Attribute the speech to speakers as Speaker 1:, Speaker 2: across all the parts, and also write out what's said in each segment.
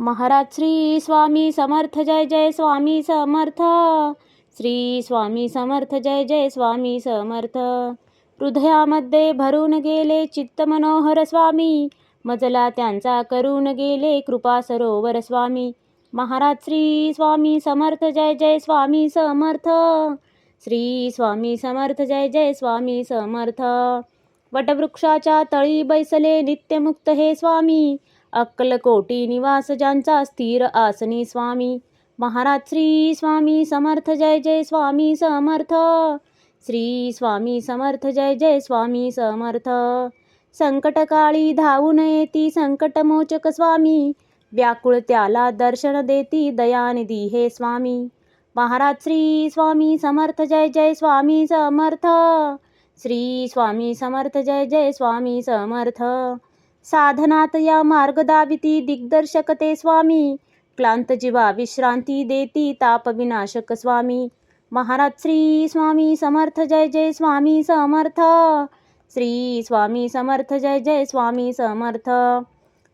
Speaker 1: महाराज श्री स्वामी समर्थ जय जय स्वामी समर्थ. श्री स्वामी समर्थ जय जय स्वामी समर्थ. हृदयामध्ये भरून गेले चित्त मनोहर स्वामी, मजला त्यांचा करून गेले कृपा सरोवर स्वामी. महाराज श्री स्वामी समर्थ जय जय स्वामी समर्थ. श्री स्वामी समर्थ जय जय स्वामी समर्थ. वटवृक्षाच्या तळी बैसले नित्यमुक्त हे स्वामी, अक्कलकोटी निवास ज्यांचा स्थिर आसनी स्वामी. महाराज श्री स्वामी समर्थ जय जय स्वामी समर्थ. श्री स्वामी समर्थ जय जय स्वामी समर्थ. संकटकाळी धावून येती संकटमोचक स्वामी, व्याकुळ त्याला दर्शन देती दयानिधी हे स्वामी. महाराज श्री स्वामी समर्थ जय जय स्वामी समर्थ. श्री स्वामी समर्थ जय जय स्वामी समर्थ. साधनात या मार्ग दाविती दिग्दर्शक ते स्वामी, क्लांत जीवा विश्रांती देती ताप विनाशक स्वामी. महाराज श्री स्वामी समर्थ जय जय स्वामी समर्थ. श्री स्वामी समर्थ जय जय स्वामी समर्थ.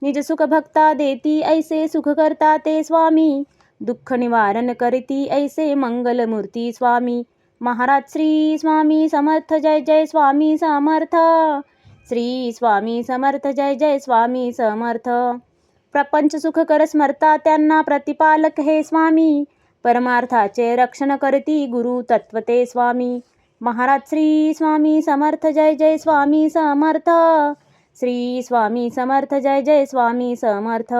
Speaker 1: निज सुख भक्ता देती ऐसे सुख करता ते स्वामी, दुःख निवारण करती ऐसे मंगलमूर्ती स्वामी. महाराज श्री स्वामी समर्थ जय जय स्वामी समर्थ. श्री स्वामी समर्थ जय जय स्वामी समर्थ. प्रपंच सुख कर स्मरता त्यांना प्रतिपालक हे स्वामी, परमार्थाचे रक्षण करती गुरु तत्वते स्वामी. महाराज श्री स्वामी समर्थ जय जय स्वामी समर्थ. श्री स्वामी समर्थ जय जय स्वामी समर्थ.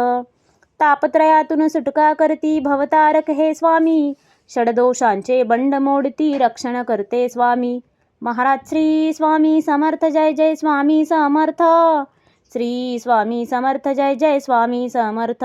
Speaker 1: तापत्रयातून सुटका करती भवतारक हे स्वामी, षडदोषांचे बंड मोडती रक्षण करते स्वामी. महाराज श्री स्वामी समर्थ जय जय स्वामी समर्थ. श्री स्वामी समर्थ जय जय स्वामी समर्थ.